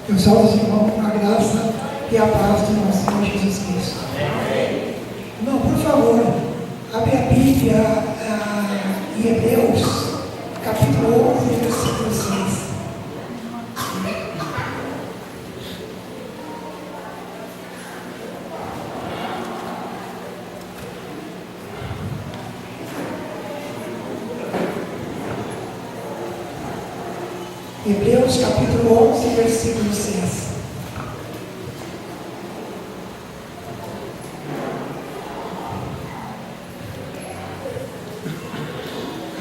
Eu salvo os irmãos com a graça e a paz do nosso Senhor Jesus Cristo. Irmão, por favor, abre a Bíblia em Hebreus, capítulo 11, versículo 6. Hebreus capítulo 11, versículo 6.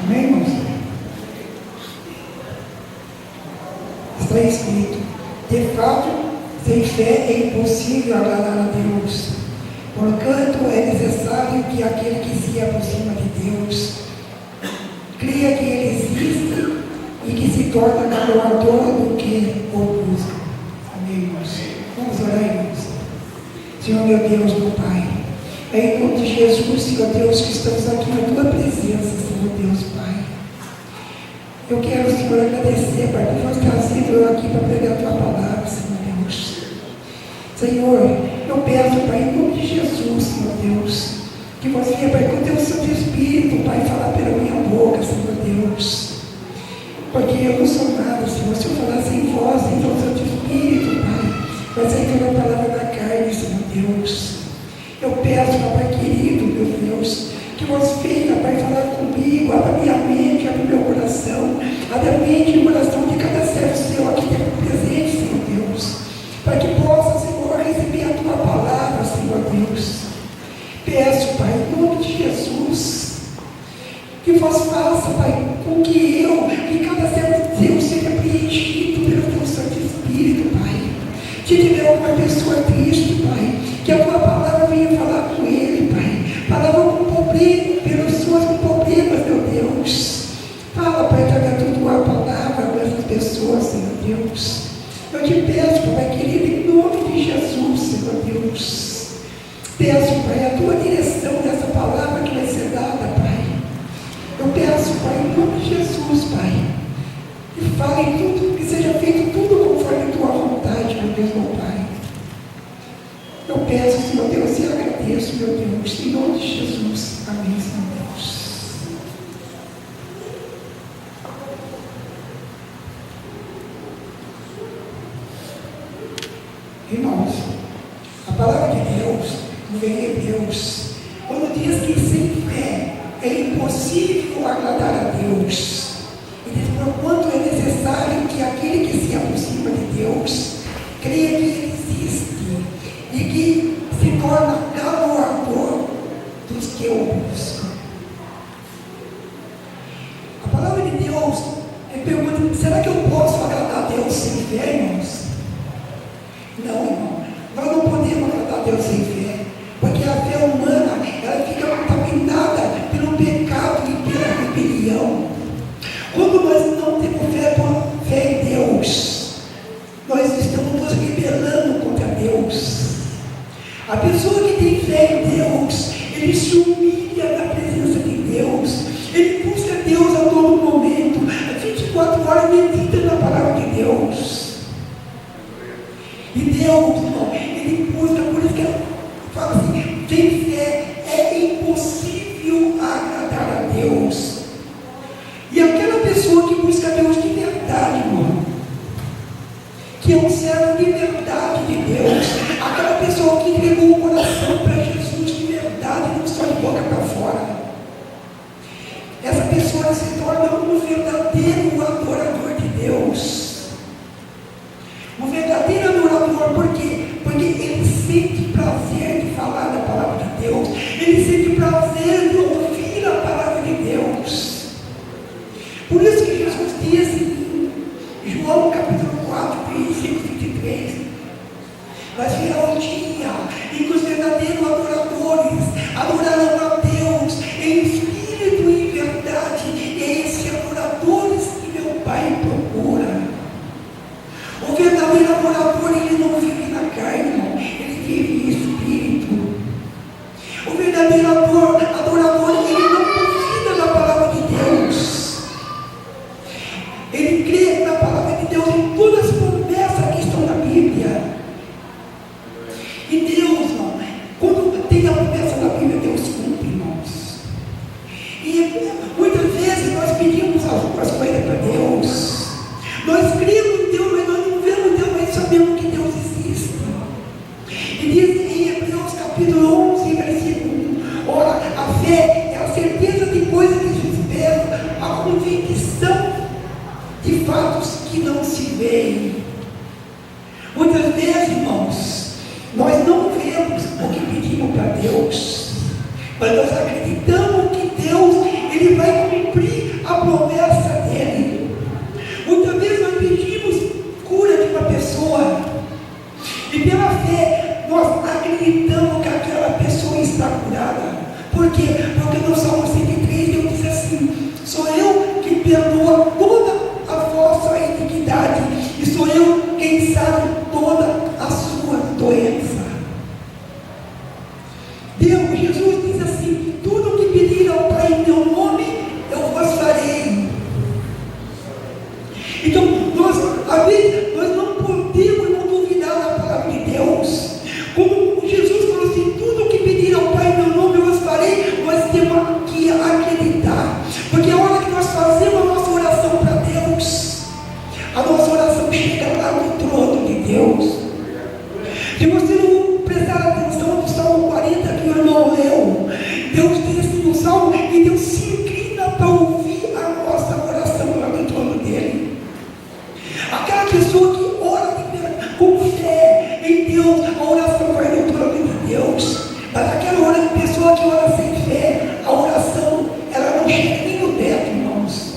Amém, irmãos? Está escrito: de fato, sem fé é impossível agradar a Deus. Portanto, é necessário que aquele que se aproxima de Deus creia que Ele existe e que se torna galardoador do que o busca. Amém, irmãos? Vamos orar, irmãos. Senhor, meu Deus, meu Pai, é em nome de Jesus, Senhor Deus, que estamos aqui na Tua presença, Senhor Deus, Pai. Eu quero, Senhor, agradecer, Pai, por nós trazer aqui para pregar a Tua palavra, Senhor Deus. Senhor, eu peço, Pai, em nome de Jesus, Senhor Deus, que você, Pai, com o Teu Santo Espírito, Pai, falar pela minha boca, Senhor Deus. Porque eu não sou nada, Senhor. Se eu falar sem voz, sem o Santo Espírito, Pai, vai sair toda a palavra da carne, Senhor Deus. Eu peço, Pai querido, meu Deus, que você venha, Pai, falar comigo, abra minha mente, abra meu coração, abra a mente e o coração de cada servo seu aqui presente, Senhor Deus, para que possa, Senhor, receber a Tua palavra, Senhor Deus. Peço, Pai, em nome de Jesus, que vós faça, Pai, com que cada servo seu seja preenchido pelo Teu Santo Espírito, Pai. Se tiver uma pessoa triste, Pai, que a Tua palavra venha falar com ele, Pai. Palavra com problema, pessoas com problemas, meu Deus. Fala, Pai, traga a Tua palavra com essas pessoas, Senhor Deus. Eu te peço, Pai querido, em nome de Jesus, Senhor Deus. Peço, Pai, a Tua direção nessa palavra que vai ser dada, Pai. Eu peço, Pai, em nome de Jesus, Pai, que fale tudo, que seja feito tudo conforme a Tua vontade, meu Deus, meu Pai. Eu peço, Senhor Deus, e agradeço, meu Deus, em nome de Jesus. Amém, Senhor Deus. Irmãos, a palavra de Deus, no Hebreus, quando diz que sem fé é impossível agradar a Deus, e diz, porquanto é necessário que aquele que se aproxima de Deus creia que Ele existe e que se torna galardoador dos que o buscam. A palavra de Deus pergunta: será que eu posso agradar a Deus sem fé, irmãos? Não, irmão, nós não podemos agradar a Deus sem fé, porque a fé humana, ela fica contaminada pelo pecado e pela rebelião. Quando nós não temos fé em Deus, nós estamos nos rebelando contra Deus. A pessoa que tem fé em Deus, ele se humilha na presença de Deus, ele busca Deus a todo momento, 24 horas medita na palavra de Deus. E Deus, irmão, ele busca, por isso que ela fala assim: sem fé é impossível agradar a Deus. E aquela pessoa que busca Deus de verdade, irmão, que é um servo de verdade de Deus, aquela pessoa que entregou o coração para Jesus de verdade, não só de boca para fora, essa pessoa se torna um verdadeiro adorador de Deus. Um verdadeiro adorador, por quê? Porque ele sente prazer de falar da palavra de Deus, ele sente prazer de ouvir a palavra de Deus. Por isso que Jesus disse em João capítulo 4, versículo 23, mas virá um dia em que os verdadeiros adoradores adorarão a Deus em espírito e em verdade, e é esses adoradores que meu Pai procura. O verdadeiro adorador, ele não vive na carne, irmão, ele vive em espírito. O verdadeiro adorador, ele não duvida da palavra de Deus. Ele crê na palavra de Deus, em todas as promessas que estão na Bíblia. mas nós acreditamos que Deus, Ele vai cumprir a promessa dEle. Muitas vezes nós pedimos cura de uma pessoa, e pela fé, nós acreditamos que aquela pessoa está curada. Por quê? Porque no Salmo 103, Deus diz assim: sou eu que perdoa toda a vossa iniquidade, e sou eu quem sabe toda a sua doença. Deus, Jesus diz assim: tudo o que pedir ao Pai em meu nome, eu vos farei. Então, às vezes, nós não podemos não duvidar da palavra de Deus. Como Jesus falou assim: tudo o que pedir ao Pai em meu nome, eu vos farei. Nós temos que acreditar, porque a hora que nós fazemos a nossa oração para Deus, a nossa oração chega lá no trono de Deus. Se você não prestar atenção no Salmo 40 que o irmão leu, Deus diz assim no Salmo que Deus se inclina para ouvir a nossa oração lá no trono dele. Aquela pessoa que ora com fé em Deus, a oração vai no trono de Deus. Mas aquela pessoa que ora sem fé, a oração, ela não chega nem no teto, irmãos.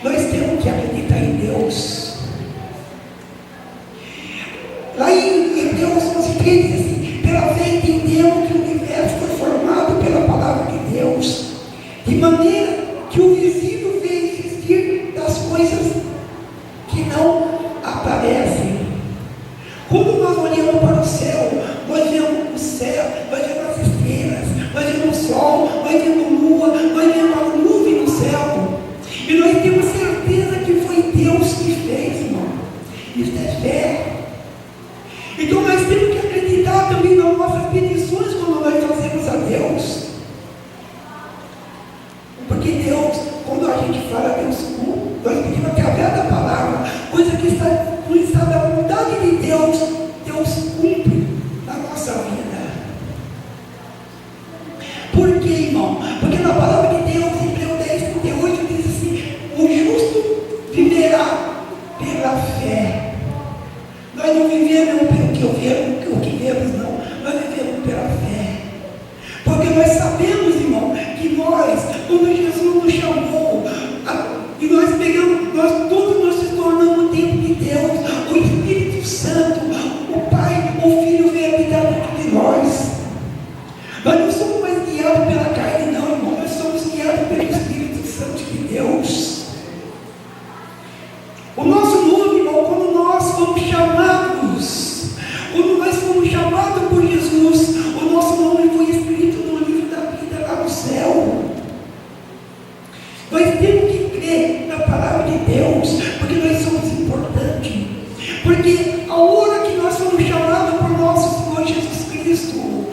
Nós temos que acreditar em Deus. Lá em Hebreus 11:3 diz assim: pela fé entendemos que o universo foi formado pela palavra de Deus, de maneira que o visível veio existir das coisas que não aparecem. Quando nós olhamos para o céu, nós vemos o céu, nós vemos as estrelas, nós vemos o sol, nós vemos a lua, nós vemos a nuvem no céu, e nós temos certeza que foi Deus que fez, irmão. Isso é fé. Então nós temos que acreditar também nas nossas petições quando nós fazemos a Deus. Porque Deus, quando a gente fala Deus, nós pedimos através da palavra, coisa que não está da vontade de Deus, Deus cumpre na nossa vida. Por quê, irmão? Porque na palavra de Deus, em Hebreus 10:38, diz assim: o justo viverá pela fé. Nós não vivemos pelo que vemos, não. Nós vivemos pela fé. Porque nós sabemos, irmão, que nós, quando Jesus nos chamou, e nós pegamos, todos nós se tornamos o templo de Deus, o Espírito Santo, o Pai, o Filho veio habitar dentro de nós. Nós não somos mais guiados pela carne, não, irmão. Nós somos guiados pelo Espírito Santo de Deus. O nosso nome, irmão, quando nós fomos chamados, por Jesus, o nosso nome foi escrito no livro da vida lá no céu. Nós temos que crer na palavra de Deus, porque nós somos importantes. Porque a hora que nós somos chamados por nosso Senhor Jesus Cristo,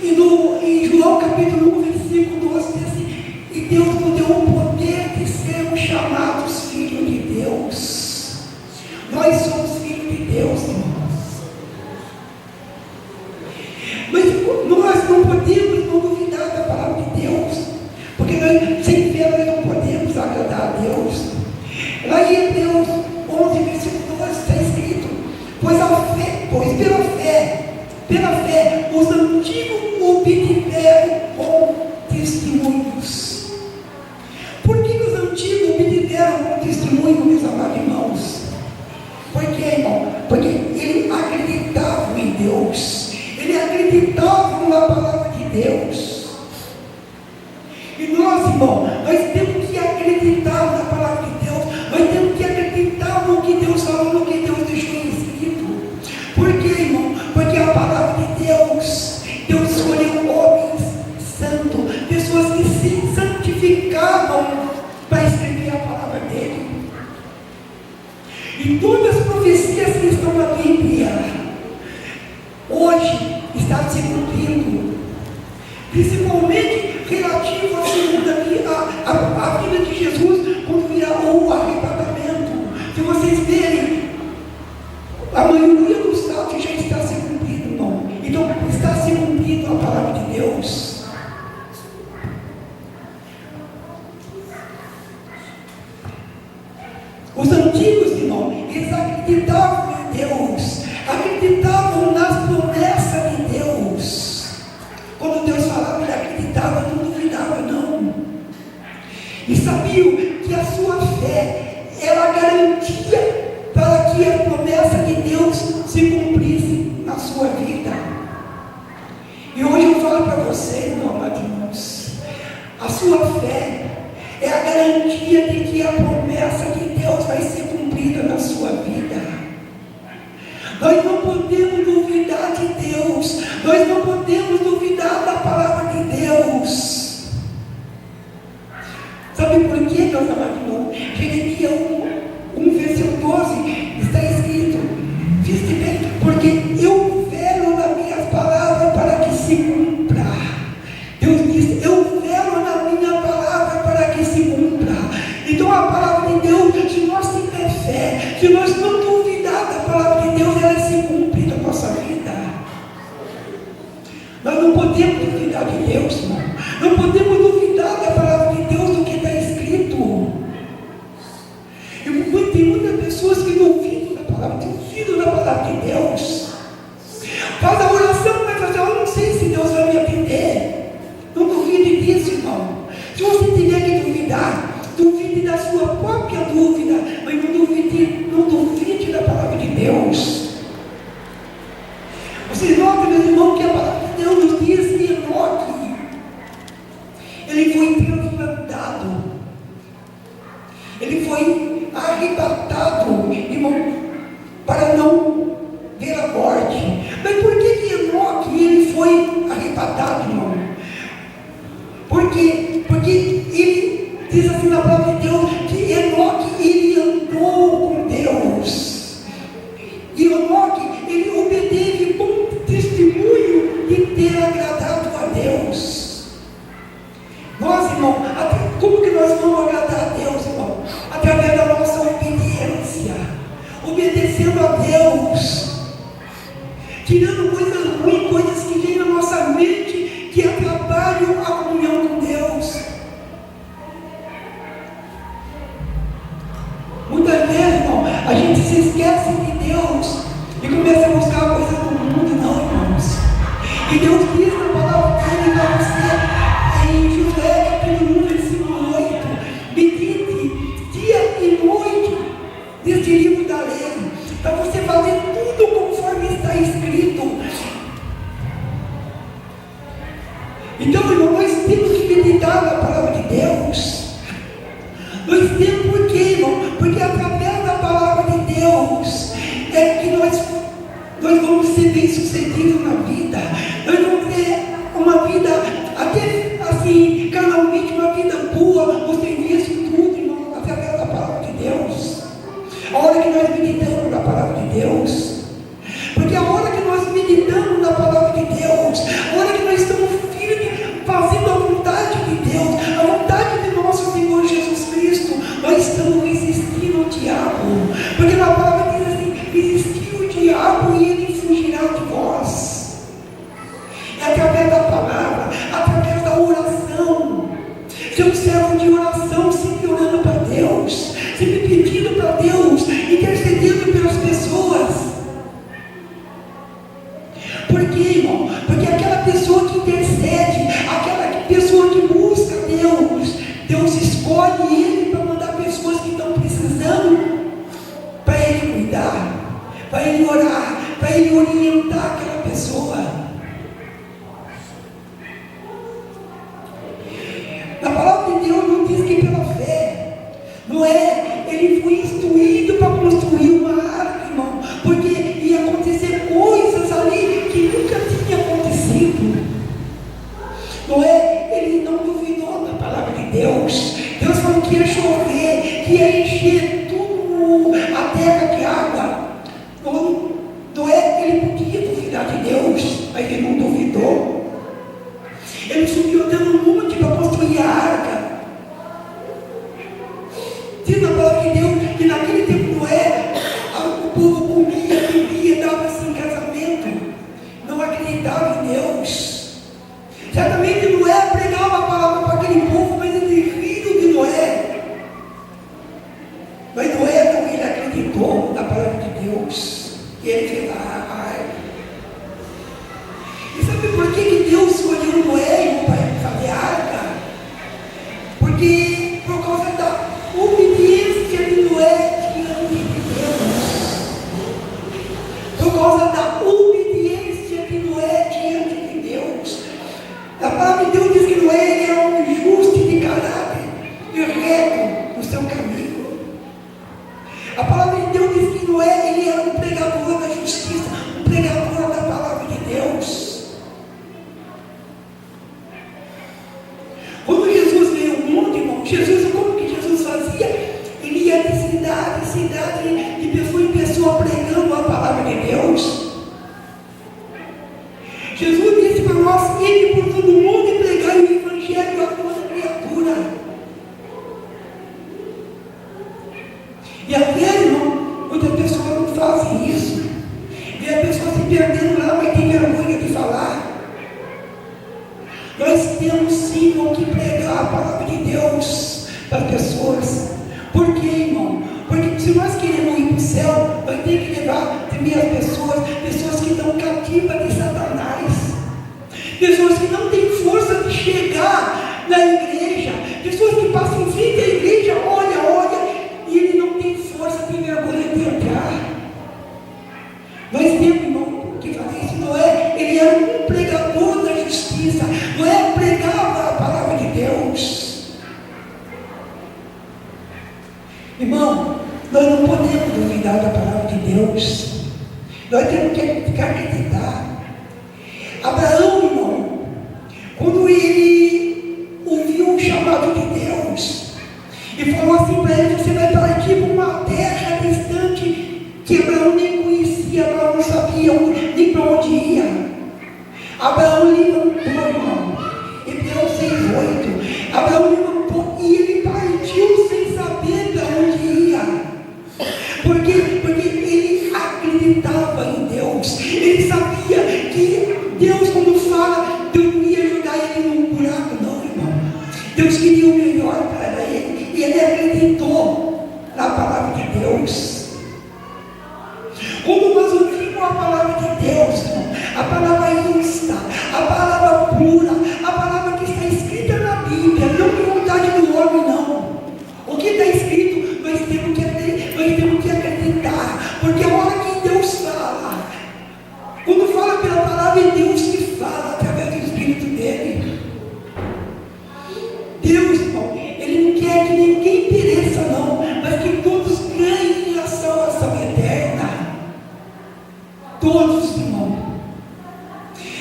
em João capítulo 1, versículo 12, diz assim: e Deus nos deu o poder de sermos chamados filhos de Deus. Nós somos filhos de Deus, irmãos. Mas nós não podemos não duvidar da palavra de Deus, porque nós, sem fé, nós não podemos agradar a Deus. Lá em Hebreus 11, versículo 2, está escrito: pois pela fé, os antigos obtiveram bom testemunhos. Por que os antigos obtiveram bom testemunho, meus amados irmãos? Por quê, irmão? Porque eles acreditavam em Deus, eles acreditavam na palavra de Deus. E nós, irmão, nós temos que acreditar na palavra de Deus, nós temos que acreditar no que Deus falou, no que Deus deixou escrito. Por quê, irmão? Porque a palavra de Deus escolheu homens santos, pessoas que se santificavam para escrever a palavra dele. E todas as profecias que estão na Bíblia hoje estão se cumprindo, principalmente falava, ele acreditava, não duvidava, não. E sabiam que a sua fé era a garantia para que a promessa de Deus se cumprisse na sua vida. E hoje eu falo para você, meu amado irmãos, a sua fé é a garantia de que a promessa de Deus vai ser cumprida na sua vida. Nós não podemos duvidar de Deus, nós não podemos duvidar da palavra de Deus. Sabe por quê, meus amados irmãos? Jeremias 1, versículo 12, está escrito: viste bem, porque eu velo nas minhas palavras para que se cumpra. Deus disse: eu velo na minha palavra para que se cumpra. Então a palavra de Deus, se nós tivermos fé, se nós não duvidar da palavra de Deus, ela se cumpre na nossa vida. Nós não podemos duvidar de Deus, irmão. Não podemos duvidar da palavra de Deus, do que está escrito. Tem muitas pessoas que duvidam da palavra de Deus. Faz a oração, mas faz, eu não sei se Deus vai me atender. Não duvide disso, irmão. Se você tiver que duvidar, duvide da sua própria dúvida, mas não duvide da palavra de Deus. Vocês notam, meus irmãos, que a palavra de Deus nos diz que Enoque, ele foi transplantado, ele foi arrebatado, irmão, para não ver a morte. Mas por que Enoque ele foi arrebatado, irmão? Porque ele diz assim na palavra de Deus que Enoque ele andou com Deus. E Enoque ele obteve bom testemunho de ter agradado a Deus. Nós, irmão, como que nós vamos agradar a Deus, irmão? Através da nossa obediência, obedecendo a Deus, tirando coisas ruins, coisas que vêm na nossa mente, que atrapalham a comunhão com Deus. Muitas vezes, irmão, a gente se esquece de Deus e começa a buscar coisas do mundo, não, irmãos. E Deus diz na palavra dele para você, em Josué capítulo 1, versículo 8, medite dia e noite deste livro da lei, para você fazer tudo conforme está escrito. Então, irmão, nós temos que meditar na palavra de Deus. Nós temos por quê, irmão? Porque através da palavra de Deus é que nós vamos ser bem-sucedidos na vida. Nós vamos ter uma vida, até assim, carnalmente, uma vida boa, no serviço e tudo, irmão, através da palavra de Deus. A hora que nós meditamos na palavra de Deus, porque a hora que nós meditamos na palavra de Deus, a hora que nós estamos firmes, fazendo a vontade de Deus, a vontade de nosso Senhor Jesus Cristo, nós estamos resistindo ao diabo, porque na palavra diz assim: resistir o diabo e ele fugirá de vós. É através da palavra, através da oração. Ser um servo de oração, sempre orando para Deus, sempre pedindo para Deus, intercedendo pelas pessoas. Por quê, irmão? Porque aquela pessoa que intercede, aquela pessoa que busca Deus, Deus escolhe ele para mandar pessoas que estão precisando, para ele cuidar, para ele orar, para ele orientar aquela pessoa. Na palavra de Deus não diz que pela fé, Noé, ele foi instruído para construir uma arca, irmão, porque ia acontecer coisas ali que nunca tinha acontecido. Noé, ele não duvidou da palavra de Deus. Deus falou que ia chover, que ia encher tudo a terra de água. Noé, ele podia duvidar de Deus, mas ele não duvidou. Ele subiu até no monte para construir a arca. Diz na palavra de Deus que naquele tempo Noé, o povo comia, bebia, dava-se em casamento, não acreditava em Deus. Certamente Noé pregava a palavra para aquele povo, mas ele filho de Noé. Deus diz que Noé ele era um justo de caráter e reto no seu caminho. A palavra de Deus diz que Noé ele era um pregador da justiça, um pregador da palavra de Deus. Quando Jesus veio ao mundo, irmão, como que Jesus fazia? Ele ia de cidade em cidade, de pessoa em pessoa, pregando a palavra de Deus. Jesus disse para nós: ide por todo mundo e pregai o evangelho a toda criatura. E às vezes, irmão, muitas pessoas não fazem isso. E a pessoa se perdendo lá, mas tem vergonha de falar. Nós temos sim, irmão, que pregar a palavra de Deus para as pessoas. Por quê, irmão? Porque se nós queremos ir para o céu, nós temos que levar também as pessoas que estão cativas de Satanás, pessoas que não têm força de chegar na igreja, pessoas que passam em frente à igreja, olha, e ele não tem força, tem vergonha de entrar. Nós temos, irmão, que fazer isso. Noé, ele era um pregador da justiça. Noé pregava a palavra de Deus. Irmão, nós não podemos duvidar da palavra de Deus. Nós temos que acreditar. Abraão, irmão, quando ele ouviu o chamado de Deus e falou assim para ele: você vai partir para uma terra distante que Abraão nem conhecia, Abraão não sabia nem para onde ia. Abraão levantou, irmão, Hebreus 6:8. Abraão levantou e ele partiu sem saber para onde ia. Porque ele acreditava em Deus. Ele sabia que Deus, quando fala, Deus não ia jogar ele num buraco, não, irmão. Deus queria o melhor para ele. E ele acreditou na palavra de Deus. Quando nós ouvimos a palavra de Deus, irmão, a palavra justa, a palavra pura, a palavra que está escrita na Bíblia, não por vontade do homem, não. O que está escrito, nós temos que acreditar, porque a hora que Deus fala, quando fala pela palavra, é Deus que fala através do Espírito dele. Deus, irmão, ele não quer que ninguém pereça, não, mas que todos ganhem a salvação eterna. Todos, irmão.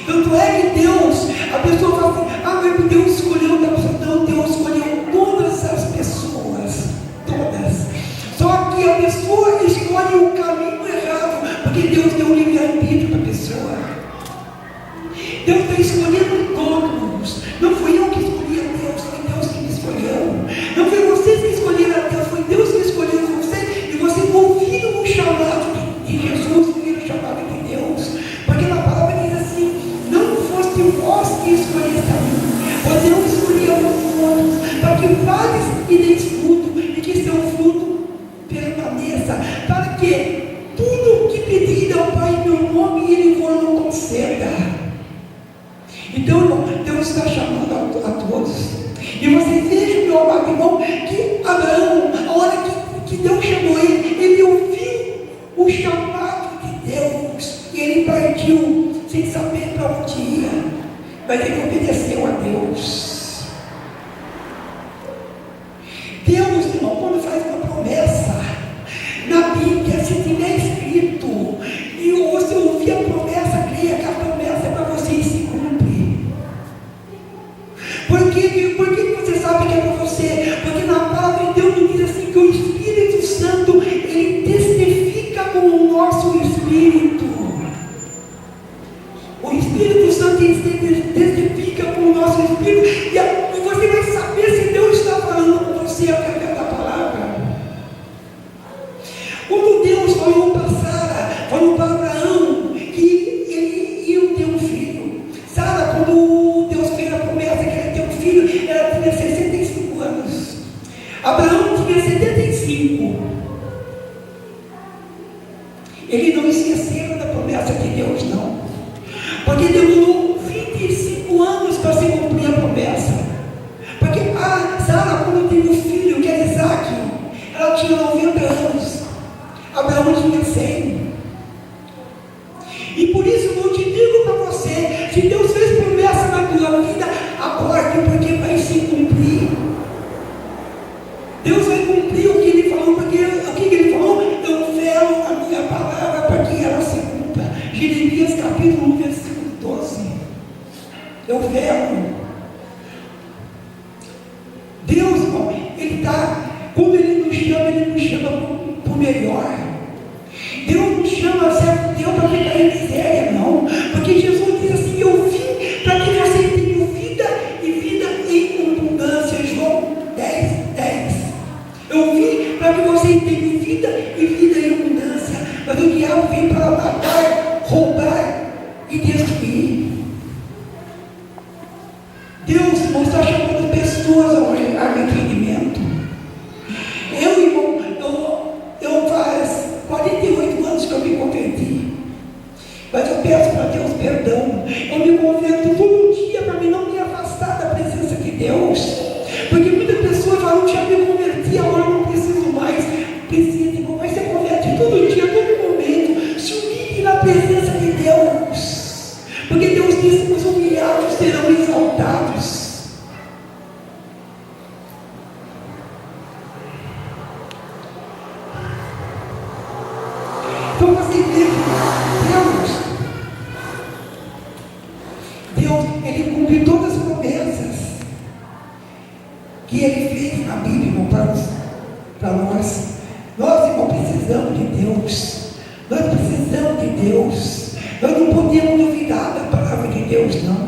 Tanto é que Deus, a pessoa fala assim: mas Deus escolheu da pessoa. Não, Deus escolheu todas as pessoas, todas. Só que a pessoa escolhe o caminho errado, porque Deus deu um livre-arbítrio para a pessoa. Deus está escolhendo todos. Não fui eu que escolhi a Deus, foi Deus que me escolheu. Não foi vocês que escolheram a Deus, foi Deus que escolheu você. E vocês ouviram o chamado de Jesus, ouviram o chamado de Deus. Porque na palavra diz assim: não foste vós que escolheste a mim, pois eu escolhi a outros, para que vades e deis fruto, e que seu fruto permaneça, para que tudo o que pedir ao Pai em meu nome, Ele vos conceda. Então, irmão, Deus está chamando a todos. E você veja, meu amado irmão, que Abraão, a hora que Deus chamou ele ouviu o chamado de Deus, e ele partiu sem saber para onde ia, mas ele obedeceu a Deus. Deus, irmão, quando faz uma promessa na Bíblia, se tiver escrito e você ouvir a promessa, creia que a promessa é para você e se cumpre. Por que você sabe que é para você? Porque na palavra de Deus nos diz assim, que o Espírito Santo, ele testifica com o nosso espírito. O Espírito Santo testifica com o nosso espírito, e você vai saber se Deus está falando com você através da palavra. Quando Deus falou para Sara, falou para Abraão que ele ia ter um filho. Sara, quando Deus fez a promessa que ele ia ter um filho, ela tinha 65 anos. Abraão tinha 75. Ele não esqueceu da promessa de Deus, não. Porque demorou 25 anos para se cumprir a promessa. Porque Sara, quando teve um filho, que era Isaac, ela tinha 90 anos. Abraão tinha 100. E por isso eu te digo para você: se Deus fez promessa na tua vida, a eterno. Deus, irmão, quando Ele nos chama para o melhor. Deus nos chama, certo? Deus para ficar em miséria, não. Porque Jesus diz assim: eu vim para que vocês tenham vida e vida em abundância. João 10:10. Eu vim para que vocês tenham vida e vida em abundância. Mas o diabo vem para matar, roubar e destruir. Deus, irmão, está chamando pessoas ao arrependimento. Eu faz 48 anos que eu me converti, mas eu peço para Deus perdão. Eu me converto todo dia para mim não me afastar da presença de Deus, porque muitas pessoas falam: já me converti, agora eu não preciso mais. Precisa, mas você converte todo dia, todo momento. Se humilhe na presença de Deus, porque Deus disse que os humilhados serão exaltados. Então você vê que Deus, Ele cumpre todas as promessas que Ele fez na Bíblia, irmão, para nós. Nós, irmão, precisamos de Deus. Nós precisamos de Deus. Nós não podemos duvidar da palavra de Deus, não.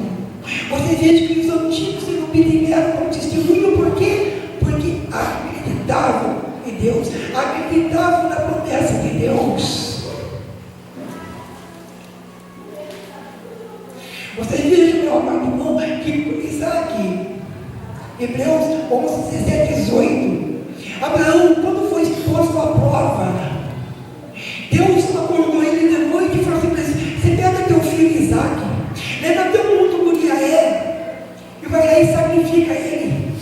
Você vê que os antigos se obtiveram como testemunho, por quê? Porque acreditavam em Deus, acreditavam na promessa de Deus. Você veja, meu amado irmão, que Isaac, Hebreus 11:17-18, Abraão, quando foi exposto à prova, Deus acordou ele de noite e falou assim: você pega teu filho Isaac, leva teu mundo Moriaé e vai lá e sacrifica ele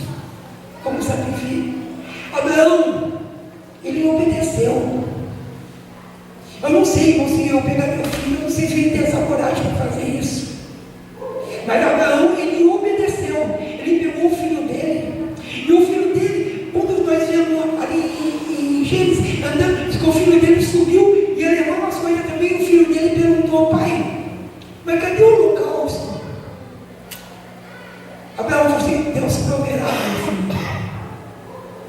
como sacrifício. Abraão, ele obedeceu. Eu não sei, irmão, se eu pegar meu filho, eu não sei se ele tem essa coragem para fazer isso. Mas Abraão, ele obedeceu. Ele pegou o filho dele. E o filho dele, quando nós vemos ali em Gênesis andando, diz que o filho dele subiu e ele levou umas coisas também. O filho dele perguntou ao pai: mas cadê o holocausto? Abraão falou assim: Deus proverá, meu filho.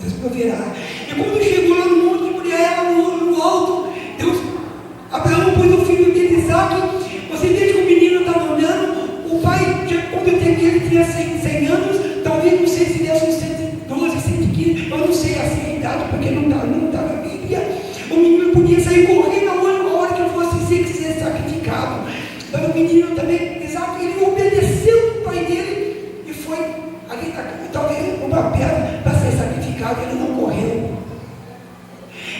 Deus proverá. E quando chegou lá no monte de Moriaé, lá no alto, Abraão pôs o filho dele, Isaac. Você vê que o menino estava olhando. O pai, quando ele tinha 100 anos, talvez, não sei se desse uns 112, 115, eu não sei assim a idade, porque não está na Bíblia. O menino podia sair correndo a hora que fosse ser sacrificado. Mas o menino também, Isaac, ele obedeceu o pai dele e foi ali, talvez uma pedra para ser sacrificado. Ele não correu.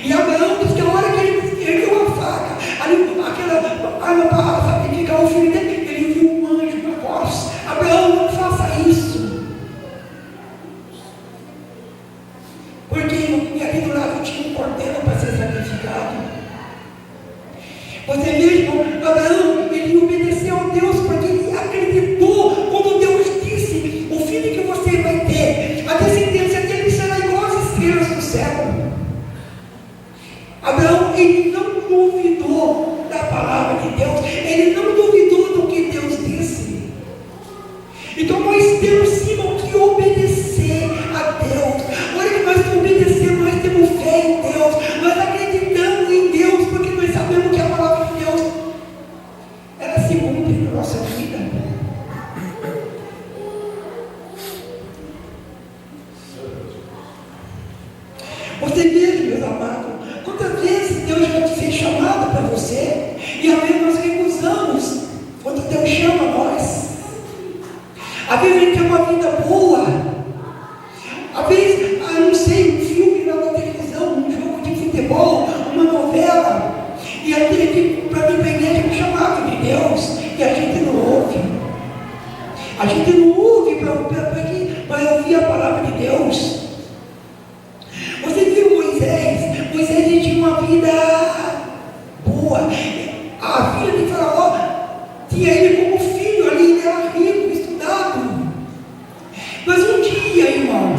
E Abraão diz que a hora que ele ergueu a faca, aquela arma para sacrificar o filho dele, ele viu um anjo na voz: Abraão, não faça isso. Porque ali do lado tinha um cordeiro para ser sacrificado. Você vê, irmão, Abraão, ele obedeceu a Deus, porque ele acreditou quando Deus disse: o filho que você vai ter, a descendência dele será igual às estrelas do céu. Abraão, ele não duvidou da palavra de Deus, ele não duvidou do que Deus disse. Então nós temos sim que obedecer a Deus. Olha que nós obedecemos, nós temos fé em Deus, nós acreditamos em Deus, porque nós sabemos que a palavra de Deus, ela se cumpre na nossa vida. Você vê, meus amados, quantas vezes Deus já fez chamada para você, e às vezes nós recusamos quando Deus chama nós. Às vezes a gente quer uma vida boa, às vezes, não sei, um filme na televisão, um jogo de futebol, uma novela, e a gente, para vir para a igreja, é um chamado de Deus, e a gente não ouve. A gente não ouve para ouvir a palavra de Deus. Você viu Moisés? Moisés tinha uma vida boa. A filha de Faraó tinha ele como filho ali, ele era rico, estudado. Mas um dia, irmão,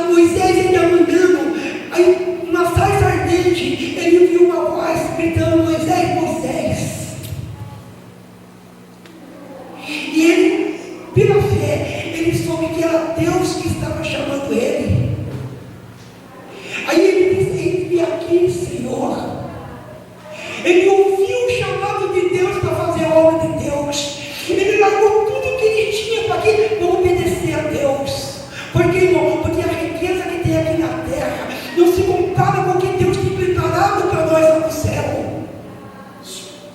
Moisés ainda andando, aí uma sarça ardente, ele viu uma voz gritando: Moisés, Moisés. E ele, pela fé, ele soube que era Deus que estava chamando ele. Aí ele disse: eis-me aqui, Senhor. Ele ouviu o chamado de Deus para fazer a obra de Deus. Ele largou tudo que ele tinha para obedecer a Deus. Porque, irmão, porque a riqueza que tem aqui na terra não se compara com o que Deus tem preparado para nós lá no céu.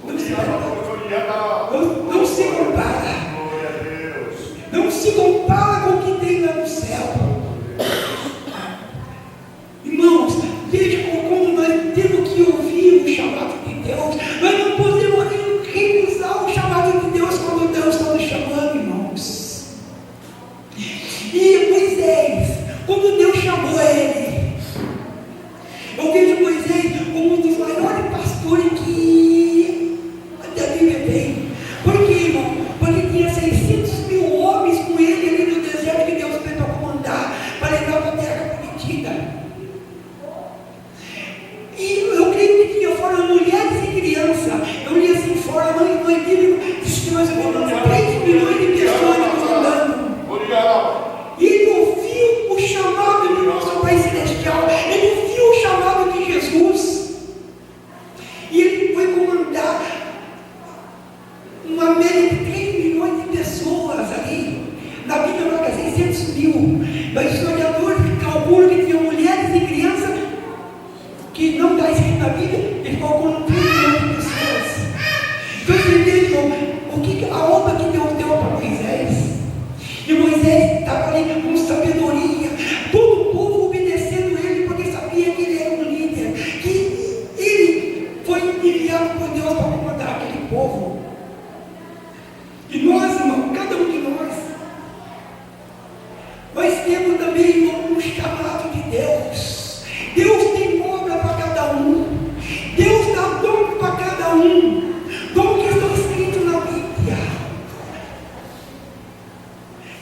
Não se compara. Não se compara com o que tem lá no céu. Irmãos, veja como nós temos que ouvir o chamado de Deus. Nós não podemos recusar o chamado de Deus quando Deus está nos chamando, irmãos. E Moisés, quando Deus chamou ele, eu vejo Moisés como um dos maiores pastores que a Bíblia tem. Por quê, irmão? Porque tinha 600 mil homens com ele ali no deserto que Deus fez para comandar, para levar para a terra prometida. E eu creio que tinha fora mulheres e crianças. Eu li assim fora, não é bíblico, diz que nós encontramos 3 milhões de pessoas comandando. E ele ouviu o chamado do nosso Pai Celestial. Ele ouviu o chamado de Jesus. E ele foi comandar uma média de 3 milhões de pessoas ali. Na Bíblia marca 600 mil. Mas os historiadores calculam que tinham mulheres e crianças que não está escrito na Bíblia. Ele calculam 3 milhões de pessoas. Então você vê a obra que Deus deu para Moisés. E Moisés estava ali com sabedoria, todo o povo obedecendo ele, porque sabia que ele era um líder, que ele foi enviado por Deus para comandar aquele povo. E nós, irmão, cada um de nós temos também, irmão, um chamado de Deus. Deus tem obra para cada um, Deus dá dom para cada um, dom que está escrito na Bíblia.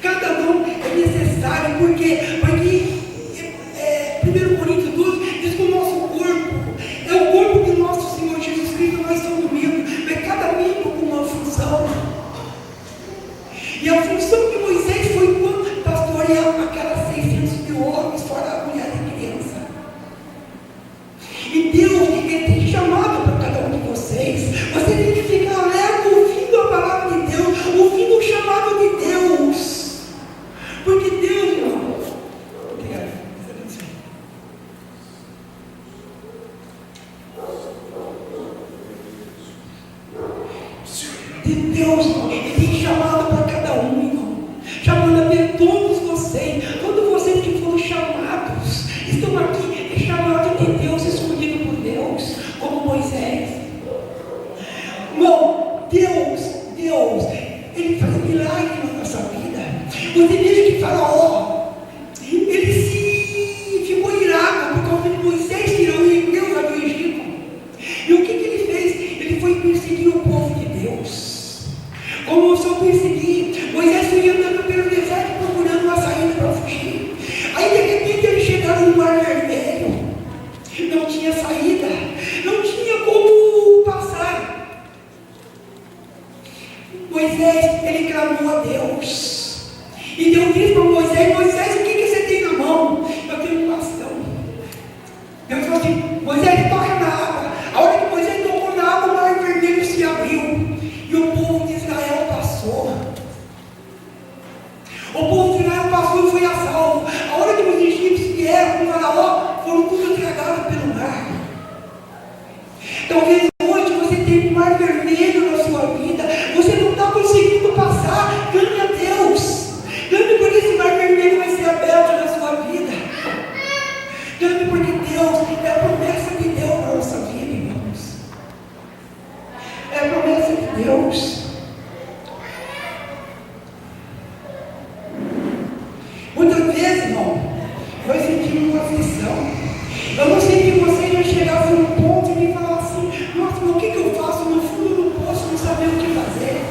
Cada dom é necessário, porque 1 Coríntios 12 diz que o nosso corpo é o corpo do nosso Senhor Jesus Cristo. Nós somos membros, mas cada membro com uma função. E a função de Moisés foi pastorear aquelas 600 mil homens, fora a mulher e criança. E Deus, Ele tem chamado para cada um de vocês. Você tem que ficar alerta ouvindo a palavra de Deus, ouvindo o chamado de Deus. Porque Deus, irmão, obrigado, de Deus, irmão, Ele tem chamado para cada um, irmão, chamando a ver todos vocês que foram chamados, estão aqui, é chamado de Deus, escolhido por Deus, como Moisés. Irmão, Deus, Ele faz milagre na nossa vida. Você veja que Faraó, ele ficou irado por causa de Moisés tirou Deus lá do Egito. E o que ele fez? Ele foi perseguir o povo de Deus. Como o Senhor perseguir, Moisés foi andando pelo deserto procurando uma saída para fugir. Aí de repente eles chegaram no Mar Vermelho. Não tinha saída, não tinha como passar. Moisés, ele clamou a Deus. E Deus disse para Moisés: Moisés, o que você tem na mão? Eu tenho um bastão. Deus falou assim: Moisés, toca na água. A hora que Moisés tocou na água, o Mar Vermelho se abriu. E o povo de Israel passou. O povo de Israel passou e foi a salvo. A hora que os egípcios vieram com o Faraó, foram tudo tragados pelo mar. Talvez hoje você tenha um mar vermelho na sua vida. Você não está conseguindo passar. Clame a Deus. Clame porque esse mar vermelho vai ser aberto na sua vida. Clame porque Deus é a promessa de Deus para a nossa vida, irmãos. É a promessa de Deus. Muitas vezes, irmão, nós sentimos uma aflição. Eu não sei que você já chegasse num ponto e me falar assim: nossa, mas o que eu faço? No fundo do poço, não saber o que fazer.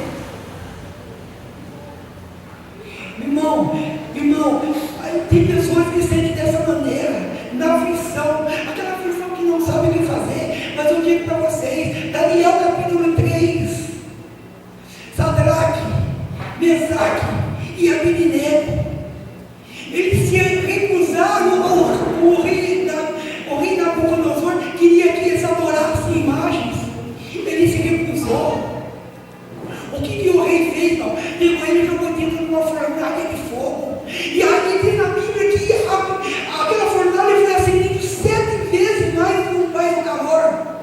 Irmão, tem pessoas que sentem dessa maneira, na aflição, aquela aflição que não sabe o que fazer. Mas eu digo para vocês, Daniel capítulo 3, Sadraque, Mesaque e Abednego. Eles se recusaram ao rei Nabucodonosor, queria que eles adorassem imagens. Ele se recusou. O que o rei fez? Não? Pegou ele e jogou dentro de uma fornalha de fogo. E aí diz na Bíblia que aquela fornalha foi acendida 7 vezes mais calor.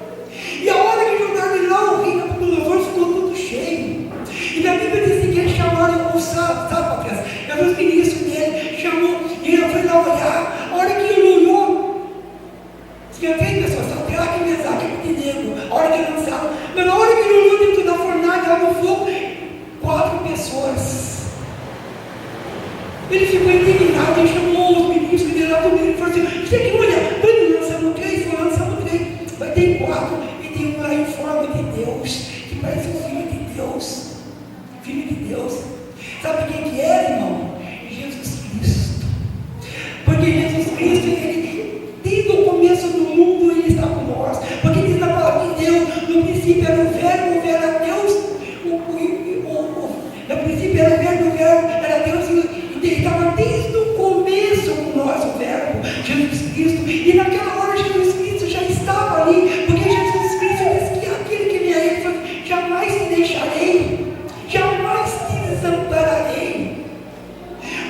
E a hora que jogaram ele lá, o rei Nabucodonosor ficou tudo cheio. E na Bíblia diz que eles chamaram o sátrapas, eram os ministros dele, chamou, e ele foi lá olhar. A hora que ele olhou, tinha 3 pessoas, Sadraque, Mesaque e Abednego. A hora que ele lançaram, mas na hora que ele olhou dentro da fornalha, lá no fogo, 4 pessoas. Ele ficou indignado, ele chamou os ministros dele lá comigo e falou assim: você tem que olhar, foi lançando 3, foi lançando 3, vai ter 4, e tem um lá em forma de Deus, que parece um filho de Deus. Filho de Deus. Sabe quem que é, irmão? Jesus Cristo. Porque Jesus Cristo, ele, desde o começo do mundo, ele está com nós. Porque diz na palavra de Deus, no princípio era o verbo era Deus, no princípio era o verbo era Deus, e ele estava desde o começo com nós, o verbo, Jesus Cristo. E naquela hora Jesus Cristo já estava ali, porque Jesus Cristo disse que aquele que vem a ele falou: jamais te deixarei, jamais te desampararei.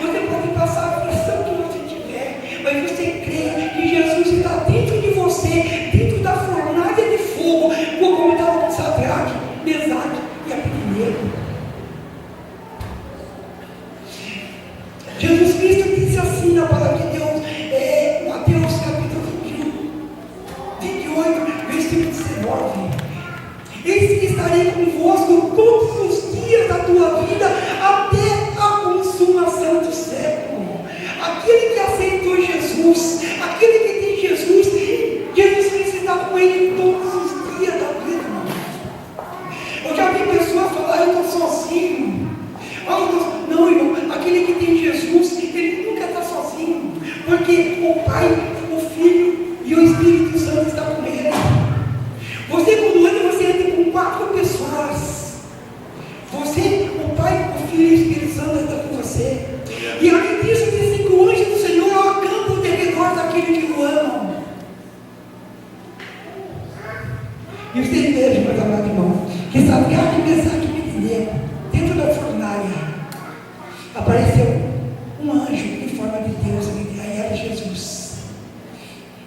Você pode passar a aflição que você tiver, mas você crê que Jesus está dentro de você, dentro da fornalha de fogo, como estava com Sadraque, Mesaque e Abednego. Jesus Cristo disse assim na palavra de Deus, Mateus capítulo 28, versículo 19: eis que estarei convosco todos os dias da tua vida, até a consumação do século. Aquele que aceitou Jesus, aquele que tem Jesus, Jesus Cristo está com ele todos os dias da vida, irmão. Eu já vi pessoas falar: eu estou sozinho. Não, irmão, aquele que tem Jesus, ele nunca está sozinho, porque o Pai, o Filho e o Espírito Santo estão com ele. Você, quando anda, você anda com 4 pessoas. Você, o Pai, o Filho e o Espírito Santo estão com você. E além disso, diz que o anjo do Senhor acampa ao redor daqueles que o amam. E você veja, meus amados irmãos, que Sadraque, Mesaque e Abednego, dentro da fornalha, apareceu um anjo em forma de Deus, aí era Jesus.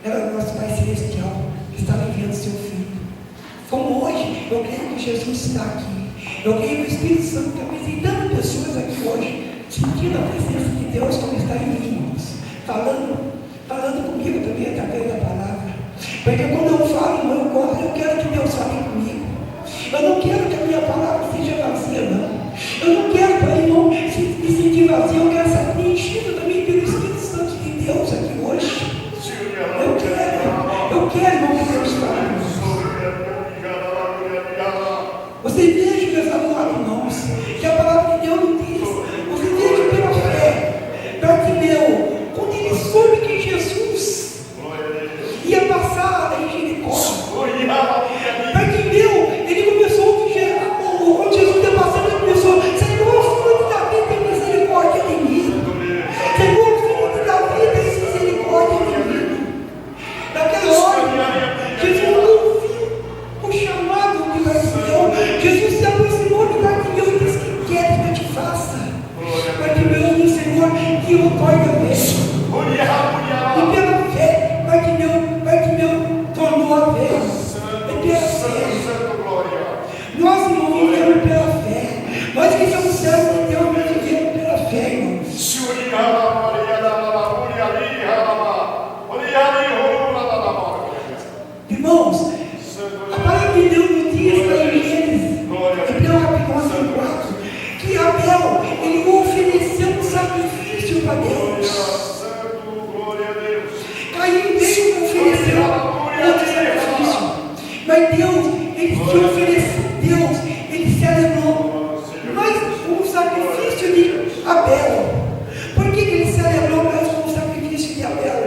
Era o nosso Pai Celestial, que estava enviando seu Filho. Como hoje, eu creio que Jesus está aqui. Eu creio que o Espírito Santo está visitando pessoas aqui hoje, sentindo a presença de Deus como está em mim, irmãos. Falando comigo também através da palavra. Porque quando eu falo, irmão, eu quero que Deus fale comigo. Eu não quero que a minha palavra seja vazia, não. Eu não quero, irmão, me sentir vazio. Eu quero ser preenchido também pelo Espírito Santo de Deus aqui hoje. Eu quero, irmão, que Deus fale. Você veja, meus amados irmãos, que a palavra de Deus não diz. Você veja pela fé. Bartimeu, quando ele soube que Jesus ia passar a Jericó, Bartimeu, ele começou a quando Jesus ia passando, ele começou: Senhor, Filho de Davi, tem misericórdia de mim. Senhor, Filho de Davi, tem misericórdia de mim. Naquela hora, Jesus ouviu o chamado de Bartimeu. Jesus se aproximou de Bartimeu e disse: que queres que eu te faça? Bartimeu disse: Senhor, que eu torne a ver. E pela fé, Bartimeu tornou a ver. E pela fé. Nós, irmãos, vivemos pela fé. Nós que somos servos de Deus, nós vivemos pela fé, irmãos. Irmãos, a palavra de Deus nos diz para eles, Hebreus capítulo 4, que Abel, ele ofereceu um sacrifício para Deus. Caim veio oferecer outro sacrifício, mas Deus, ele se ofereceu. Deus, ele celebrou mais um sacrifício de Abel. Por que ele celebrou mais um sacrifício de Abel?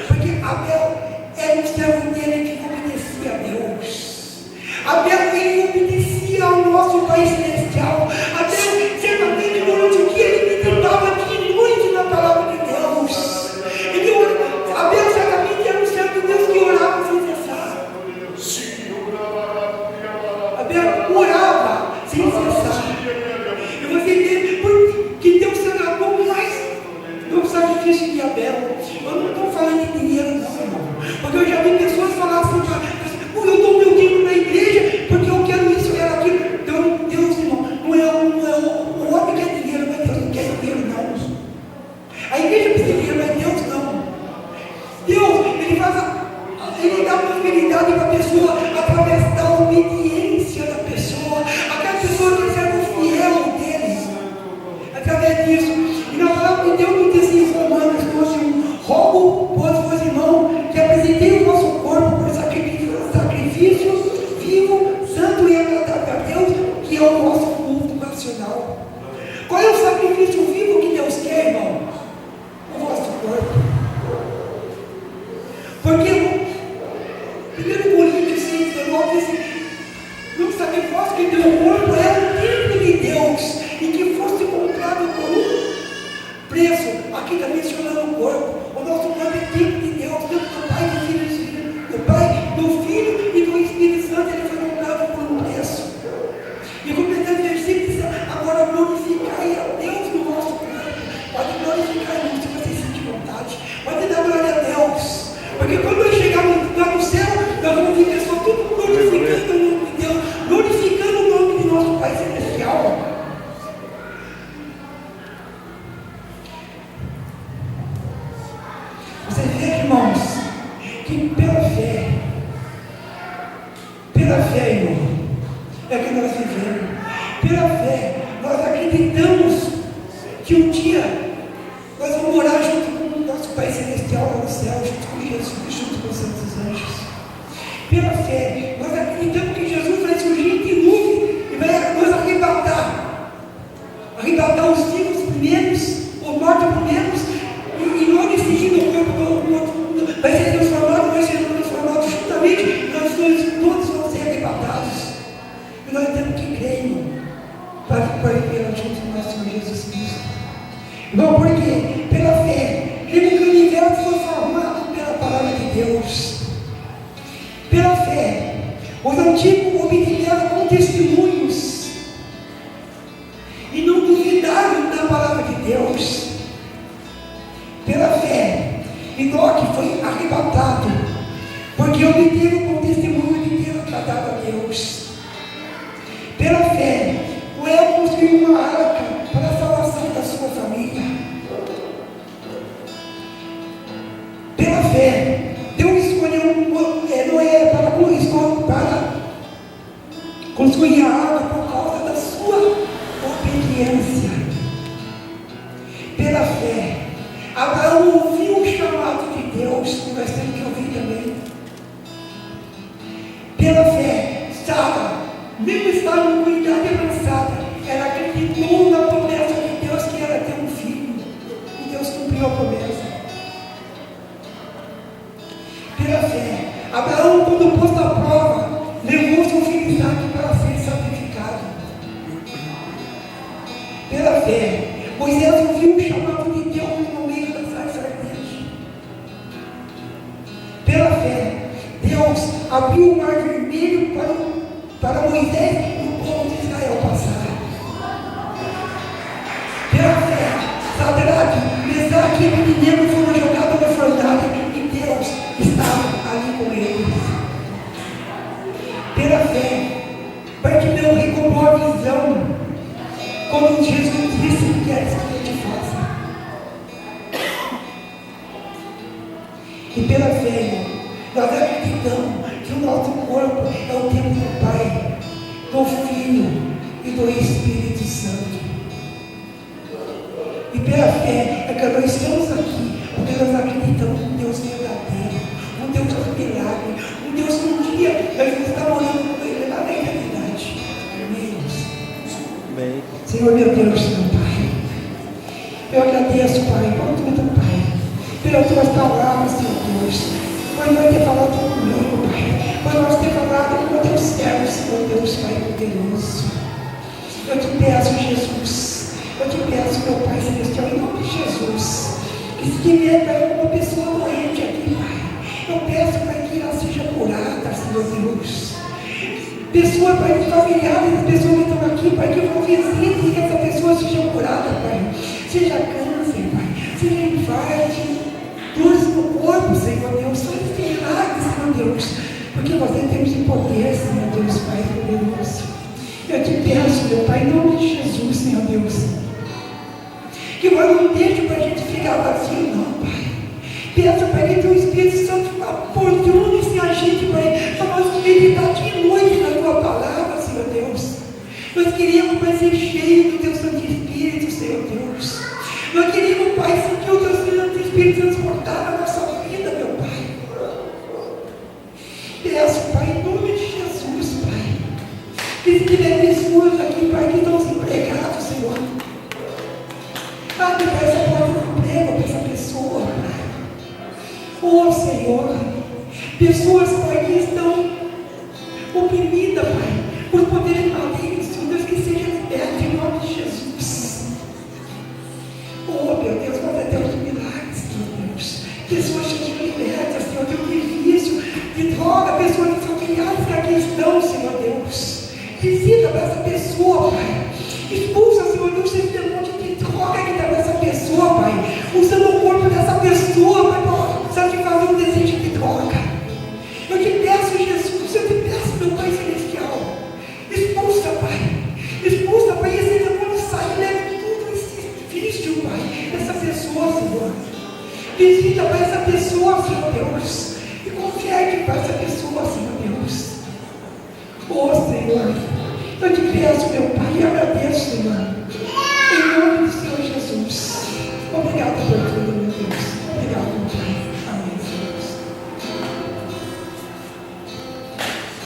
Porque Abel era o servo dele que obedecia a Deus. Abel, ele obedecia ao nosso Pai Celestial. Abel, certamente, não através disso. E na palavra de Deus nos diz em Romanos 12:1: rogo, pois, vos irmão, que apresentei o vosso corpo por sacrifício vivo, santo e agradável a Deus, que é o vosso culto racional. Qual é o sacrifício vivo que Deus quer, irmão? O vosso corpo. Porque 1 Coríntios 6:19 diz: não sabemos vós que teu corpo é o templo de Deus e que foste comprado por um preço. Aqui está mencionando o corpo. O nosso corpo é templo de Deus, templo do Pai, do Filho e do Espírito, do Pai, do Filho e do Espírito Santo. Ele foi comprado por um preço. E completando o versículo diz: agora glorificai a Deus no vosso corpo. Pode glorificar, irmão, se você sentir vontade. Pode dar glória a Deus. Porque quando nós chegarmos lá no céu, nós vamos ver só tudo glorificando o nome de Deus, glorificando o nome de nosso Pai Celestial. Você vê, irmãos, que pela fé, irmão, é que nós vivemos. Pela fé, nós acreditamos que um dia nós vamos morar junto com o nosso Pai Celestial lá no céu, junto com Jesus, junto com os santos anjos. Pela fé, nós acreditamos que Jesus vai surgir em nuvem e vai nos arrebatar os vivos primeiros, os mortos primeiros, e logo em seguida o corpo vai ser transformado, vai ser transformado juntamente, nós todos vamos ser arrebatados. E nós temos que crer, irmão, para viver junto com o nosso Senhor Jesus Cristo. Não, porque pela fé, cremos que o universo foi formado pela palavra de Deus. Pela fé, os antigos obtiveram com testemunhos e não duvidaram da palavra de Deus. Pela fé, Enoque foi arrebatado, porque obteve com testemunho de ter agradado a Deus. Pela fé, Noé construiu uma arca para a salvação da sua família. Pela fé, Deus escolheu Noé para construir a arca por causa da sua obediência. Pela fé, Abraão ouviu o chamado de Deus, que nós temos que ouvir também. Pela fé, Sara, mesmo estando com idade avançada, ela acreditou na promessa de Deus que era ter um filho, e Deus cumpriu a promessa. Pela fé, Abraão, quando posto à prova, levou seu filho Isaque para ser sacrificado. Pela fé, Moisés ouviu o chamado de Deus no meio da sarça ardente. Pela fé, Deus abriu o mar vermelho para Moisés e o povo de Israel passar. Pela fé, Sadraque, Mesaque e Abednego foram jogados na fornalha e Deus estava ali com eles. Pela fé, Bartimeu recobrou a visão quando Jesus disse: o que queres que eu te faça? E pela fé, nós acreditamos que o nosso corpo é o templo do Pai, do Filho e do Espírito Santo. E pela fé é que nós estamos aqui, porque nós acreditamos em um Deus verdadeiro, um Deus de milagre, um Deus que um dia nós vamos estar morando com Ele lá na eternidade. Amém. Senhor, meu Deus, meu Pai, eu agradeço, Pai, por tudo, Pai, pelas tuas palavras, Senhor Deus, por nós ter falado comigo, Pai, por nós ter falado com o teu servo, Senhor Deus, Pai poderoso. Eu te peço, Jesus, eu te peço, meu Pai Celestial, em nome de Jesus, que se tiver, Pai, alguma pessoa doente aqui, Pai, eu peço, Pai, que ela seja curada, Senhor Deus. Pessoa, Pai, familiares, pessoas que estão aqui, Pai, que vão visitar e que essa pessoa seja curada, Pai. Seja câncer, Pai, seja infarto, dores no corpo, Senhor Deus, faz milagres, Senhor Deus, porque você tem poder, Senhor Deus, Pai poderoso. Eu te peço, meu Pai, em nome de Jesus, Senhor Deus, que Pai, não deixe para a gente ficar vazio, não, Pai. Peço, Pai, que o Espírito Santo aportune-se a gente, Pai, para nós meditar de noite na Tua palavra, Senhor Deus. Nós queríamos, Pai, ser cheios do Teu Santo Espírito, Senhor Deus. Nós queremos, Pai, sentir o teu Santo Espírito transportar na nossa vida, meu Pai. Peço, Pai, em nome de Jesus, Pai, que se tiver pessoas aqui, Pai, que estão desempregados, Senhor, abre, Pai, essa porta de emprego para essa pessoa, Pai. Oh, Senhor, pessoas, Pai, que estão oprimidas, Pai, por poderes malignos, Senhor Deus, que seja liberta em nome de Jesus. Oh, meu Deus, mas é Deus de milagres, Senhor Deus. Pessoas sejam libertas, Senhor Deus, de vício, de droga, pessoas que são criadas que aqui estão, Senhor Deus. Visita para essa pessoa, Pai. Expulsa, Senhor Deus, esse demônio de droga que está nessa pessoa, Pai. Usando o corpo dessa pessoa, Pai, para satisfazer um desejo de droga. Eu te peço, Jesus, eu te peço, meu Pai Celestial. Expulsa, Pai. Expulsa, Pai, esse demônio sai e leve tudo esse vício, Pai, dessa pessoa, Senhor. Visita, Pai, essa pessoa, Senhor Deus. E converte, Pai, essa pessoa, Senhor Deus. Oh, Senhor, eu te peço, meu Pai, e agradeço, Senhor.